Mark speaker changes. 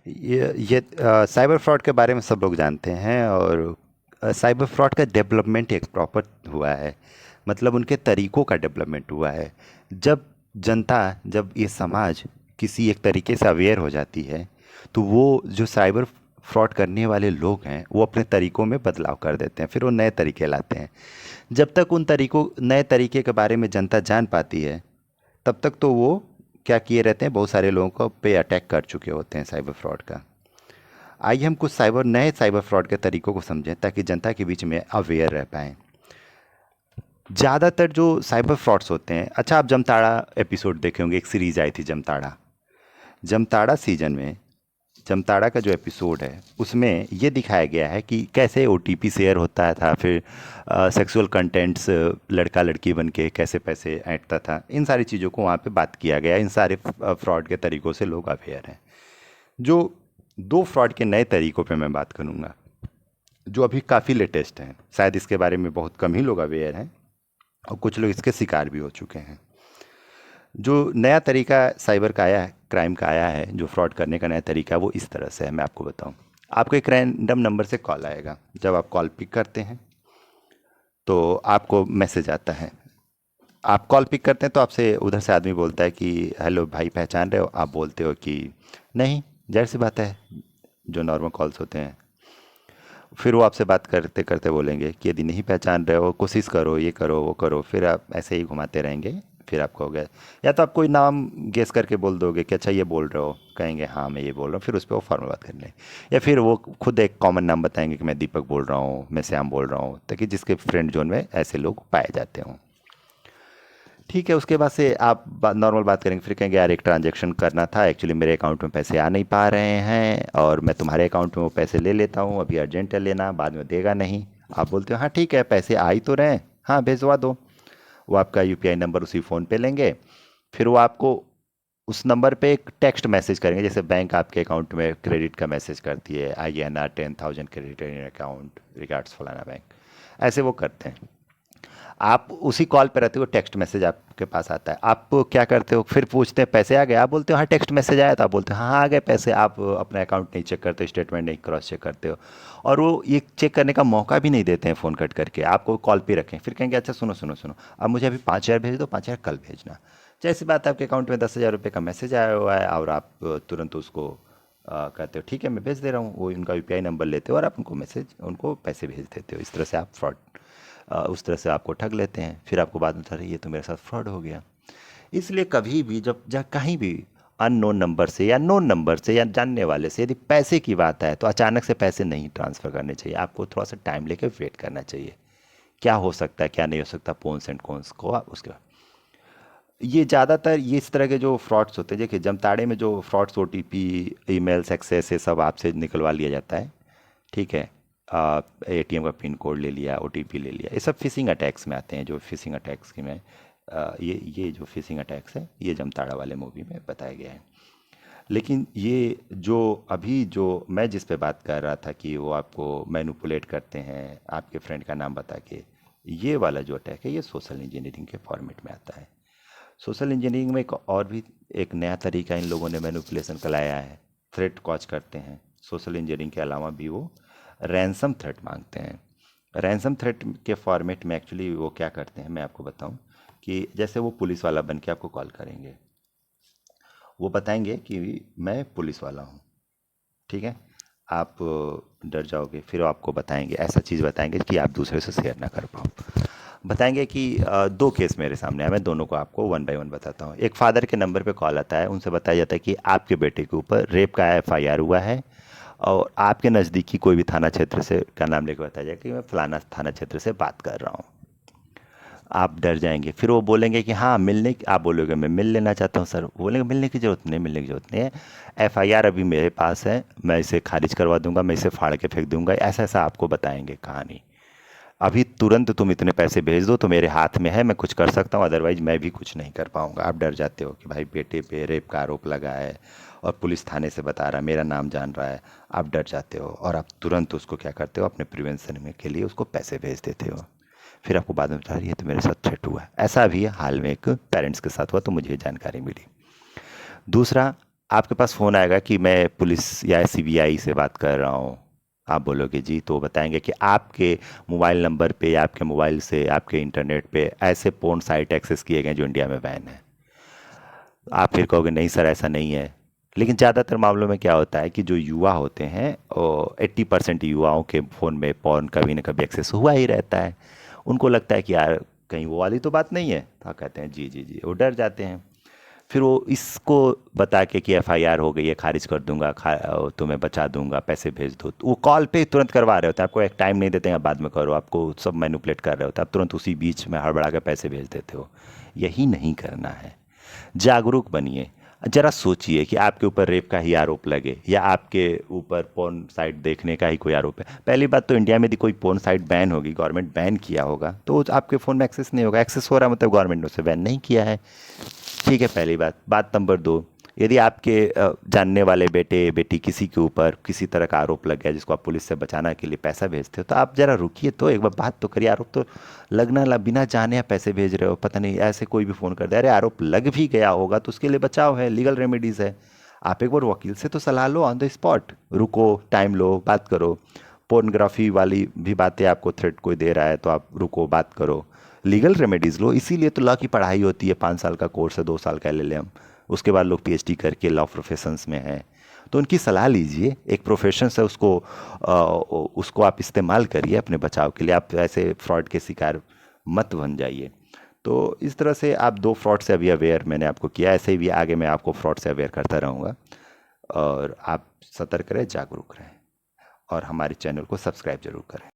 Speaker 1: ये cyber fraud के बारे में सब लोग जानते हैं। और साइबर फ्रॉड का डेवलपमेंट एक प्रॉपर हुआ है, मतलब उनके तरीकों का डेवलपमेंट हुआ है। जब जनता, जब ये समाज किसी एक तरीके से अवेयर हो जाती है, तो वो जो साइबर फ्रॉड करने वाले लोग हैं वो अपने तरीकों में बदलाव कर देते हैं, फिर वो नए तरीके लाते हैं। जब तक उन तरीकों नए तरीके के बारे में जनता जान पाती है, तब तक तो वो क्या किए रहते हैं, बहुत सारे लोगों को पे अटैक कर चुके होते हैं साइबर फ्रॉड का। आइए हम कुछ नए साइबर फ्रॉड के तरीकों को समझें ताकि जनता के बीच में अवेयर रह पाएँ। ज़्यादातर जो साइबर फ्रॉड्स होते हैं, अच्छा आप जमताड़ा एपिसोड देखे होंगे, एक सीरीज आई थी जमताड़ा। जमताड़ा सीजन में, जमताड़ा का जो एपिसोड है उसमें ये दिखाया गया है कि कैसे ओटीपी शेयर होता था, फिर सेक्सुअल कंटेंट्स लड़का लड़की बन के कैसे पैसे ऐंठता था। इन सारी चीज़ों को वहाँ पे बात किया गया। इन सारे फ्रॉड के तरीक़ों से लोग अवेयर हैं। जो दो फ्रॉड के नए तरीक़ों पे मैं बात करूँगा, जो अभी काफ़ी लेटेस्ट हैं, शायद इसके बारे में बहुत कम ही लोग अवेयर हैं और कुछ लोग इसके शिकार भी हो चुके हैं। जो नया तरीका साइबर का आया है, क्राइम का आया है, जो फ्रॉड करने का नया तरीका है, वो इस तरह से है। मैं आपको बताऊं, आपको एक रैंडम नंबर से कॉल आएगा। जब आप कॉल पिक करते हैं तो आपको मैसेज आता है। आप कॉल पिक करते हैं तो आपसे उधर से आदमी बोलता है कि हेलो भाई, पहचान रहे हो? आप बोलते हो कि नहीं। जाहिर सी बात है, जो नॉर्मल कॉल्स होते हैं। फिर वो आपसे बात करते करते बोलेंगे कि यदि नहीं पहचान रहे हो, कोशिश करो, ये करो, वो करो। फिर आप ऐसे ही घुमाते रहेंगे। फिर आपको हो गया, या तो आप कोई नाम गेस करके बोल दोगे कि अच्छा ये बोल रहे हो, कहेंगे हाँ मैं ये बोल रहा हूँ, फिर उस पर वो फॉर्मल बात कर लें। या फिर वो खुद एक कॉमन नाम बताएंगे कि मैं दीपक बोल रहा हूँ, मैं श्याम बोल रहा हूँ, ताकि जिसके फ्रेंड जोन में ऐसे लोग पाए जाते हों। ठीक है, उसके बाद से आप नॉर्मल बात करेंगे। फिर कहेंगे यार एक ट्रांजेक्शन करना था, एक्चुअली मेरे अकाउंट में पैसे आ नहीं पा रहे हैं और मैं तुम्हारे अकाउंट में वो पैसे ले लेता हूँ, अभी अर्जेंट है लेना, बाद में देगा नहीं। आप बोलते हो हाँ ठीक है, पैसे आ ही तो रहे हैं, हाँ भेजवा दो। वो आपका यूपीआई नंबर उसी फ़ोन पे लेंगे। फिर वो आपको उस नंबर पे एक टेक्स्ट मैसेज करेंगे, जैसे बैंक आपके अकाउंट में क्रेडिट का मैसेज करती है, INR 10,000 credit in account regards फलाना बैंक। ऐसे वो करते हैं। आप उसी कॉल पे रहते हो, टेक्स्ट मैसेज आपके पास आता है। आप क्या करते हो, फिर पूछते हैं पैसे आ गए? आप बोलते हो हाँ टेक्स्ट मैसेज आया था। आप बोलते हो हाँ आ गए पैसे। आप अपना अकाउंट नहीं चेक करते, स्टेटमेंट नहीं क्रॉस चेक करते हो, और वो ये चेक करने का मौका भी नहीं देते हैं फ़ोन कट करके। आपको कॉल पे रखें, फिर कहेंगे अच्छा सुनो सुनो सुनो, अब मुझे अभी 5,000 भेज दो, 5,000 कल भेजना। जैसी बात है, आपके अकाउंट में 10,000 रुपये का मैसेज आया हुआ है और आप तुरंत उसको कहते हो ठीक है मैं भेज दे रहा हूँ। वो उनका यूपीआई नंबर लेते हो और आप उनको मैसेज, उनको पैसे भेज देते हो। इस तरह से आप फ्रॉड, उस तरह से आपको ठग लेते हैं। फिर आपको बाद में था ये तो मेरे साथ फ्रॉड हो गया। इसलिए कभी भी जब कहीं भी अननोन नंबर से या नोन नंबर से या जानने वाले से यदि पैसे की बात है तो अचानक से पैसे नहीं ट्रांसफ़र करने चाहिए। आपको थोड़ा सा टाइम लेके वेट करना चाहिए, क्या हो सकता है क्या नहीं हो सकता, पोन्स एंड कॉन्स को आप उसके बाद। ये ज़्यादातर ये इस तरह के जो फ्रॉड्स होते हैं, देखिए जमताड़े में जो फ्रॉड्स, OTP, ईमेल्स एक्सेस, ये सब आपसे निकलवा लिया जाता है। ठीक है, ATM का पिन कोड ले लिया, OTP ले लिया, ये सब फिशिंग अटैक्स में आते हैं। जो फिशिंग अटैक्स की मैं ये जो फिशिंग अटैक्स है ये जमताड़ा वाले मूवी में बताया गया है। लेकिन ये जो अभी जो मैं जिस पे बात कर रहा था कि वो आपको मैनिपुलेट करते हैं आपके फ्रेंड का नाम बता के, ये वाला जो अटैक है ये सोशल इंजीनियरिंग के फॉर्मेट में आता है। सोशल इंजीनियरिंग में एक और भी एक नया तरीका इन लोगों ने मैनिपुलेशन का लाया है। थ्रेट कॉज करते हैं। सोशल इंजीनियरिंग के अलावा भी वो रैंसम थ्रेट मांगते हैं। रैंसम थ्रेट के फॉर्मेट में एक्चुअली वो क्या करते हैं मैं आपको बताऊं, कि जैसे वो पुलिस वाला बन के आपको कॉल करेंगे। वो बताएंगे कि मैं पुलिस वाला हूँ। ठीक है, आप डर जाओगे। फिर वो आपको बताएंगे, ऐसा चीज़ बताएंगे कि आप दूसरे से शेयर ना कर पाओ। बताएंगे कि दो केस मेरे सामने आए, मैं दोनों को आपको वन बाय वन बताता हूँ। एक फादर के नंबर पे कॉल आता है, उनसे बताया जाता है कि आपके बेटे के ऊपर रेप का FIR हुआ है और आपके नज़दीकी कोई भी थाना क्षेत्र से का नाम लेकर बताया जाए कि मैं फलाना थाना क्षेत्र से बात कर रहा हूँ। आप डर जाएंगे। फिर वो बोलेंगे कि हाँ मिलने की, आप बोलोगे मैं मिल लेना चाहता हूँ सर। वो बोलेंगे मिलने की ज़रूरत नहीं, मिलने की ज़रूरत नहीं है, FIR अभी मेरे पास है, मैं इसे खारिज करवा दूंगा, मैं इसे फाड़ के फेंक दूंगा। ऐसा ऐसा आपको बताएंगे कहानी। अभी तुरंत तुम इतने पैसे भेज दो तो मेरे हाथ में है, मैं कुछ कर सकता हूँ, अदरवाइज मैं भी कुछ नहीं कर पाऊंगा। आप डर जाते हो कि भाई बेटे पे रेप का आरोप लगा है और पुलिस थाने से बता रहा है, मेरा नाम जान रहा है। आप डर जाते हो और आप तुरंत उसको क्या करते हो, अपने प्रिवेंशन में के लिए उसको पैसे भेज देते हो। फिर आपको बाद में बता रही है तो मेरे साथ थ्रेट हुआ है। ऐसा भी हाल में एक पेरेंट्स के साथ हुआ तो मुझे ये जानकारी मिली। दूसरा, आपके पास फ़ोन आएगा कि मैं पुलिस या सीबीआई से बात कर रहा हूँ। आप बोलोगे जी, तो वो बताएंगे कि आपके मोबाइल नंबर पे या आपके मोबाइल से आपके इंटरनेट पे ऐसे पोर्न साइट एक्सेस किए गए हैं जो इंडिया में बैन है। आप फिर कहोगे नहीं सर ऐसा नहीं है। लेकिन ज़्यादातर मामलों में क्या होता है कि जो युवा होते हैं, 80% युवाओं के फ़ोन में पॉर्न कभी ना कभी एक्सेस हुआ ही रहता है। उनको लगता है कि यार कहीं वो वाली तो बात नहीं है, तो कहते हैं जी जी जी, वो डर जाते हैं। फिर वो इसको बता के कि एफआईआर हो गई है, खारिज कर दूंगा, तुम्हें बचा दूंगा, पैसे भेज दो, तो वो कॉल पे ही तुरंत करवा रहे होते हैं। आपको एक टाइम नहीं देते हैं, आप बाद में करो, आपको सब मैनिपुलेट कर रहे होते हैं, आप तुरंत उसी बीच में हड़बड़ा के पैसे भेज देते हो। यही नहीं करना है। जागरूक बनिए। जरा सोचिए कि आपके ऊपर रेप का ही आरोप लगे या आपके ऊपर पोर्न साइट देखने का ही कोई आरोप है। पहली बात तो इंडिया में यदि कोई पोर्न साइट बैन होगी, गवर्नमेंट बैन किया होगा, तो वो आपके फ़ोन में एक्सेस नहीं होगा। एक्सेस हो रहा है मतलब गवर्नमेंट ने उसे बैन नहीं किया है। ठीक है, पहली बात। बात नंबर दो, यदि आपके जानने वाले बेटे बेटी किसी के ऊपर किसी तरह का आरोप लग गया जिसको आप पुलिस से बचाने के लिए पैसा भेजते हो, तो आप जरा रुकिए, तो एक बार बात तो करिए। आरोप तो लगना बिना जाने आप पैसे भेज रहे हो, पता नहीं ऐसे कोई भी फ़ोन कर दे, अरे आरोप लग भी गया होगा तो उसके लिए बचाव है, लीगल रेमेडीज़ है। आप एक बार वकील से तो सलाह लो, ऑन द स्पॉट रुको, टाइम लो, बात करो। पोर्नोग्राफी वाली भी बातें आपको थ्रेट कोई दे रहा है तो आप रुको, बात करो, लीगल रेमेडीज़ लो। इसीलिए तो लॉ की पढ़ाई होती है, 5 साल का कोर्स है, 2 साल का एलएलएम, उसके बाद लोग पीएचडी करके लॉ प्रोफेशंस में हैं। तो उनकी सलाह लीजिए, एक प्रोफेशन है उसको, उसको आप इस्तेमाल करिए अपने बचाव के लिए। आप ऐसे फ्रॉड के शिकार मत बन जाइए। तो इस तरह से आप 2 फ्रॉड से अभी अवेयर मैंने आपको किया, ऐसे ही भी आगे मैं आपको फ्रॉड से अवेयर करता रहूँगा। और आप सतर्क रहें, जागरूक रहें, और हमारे चैनल को सब्सक्राइब जरूर करें।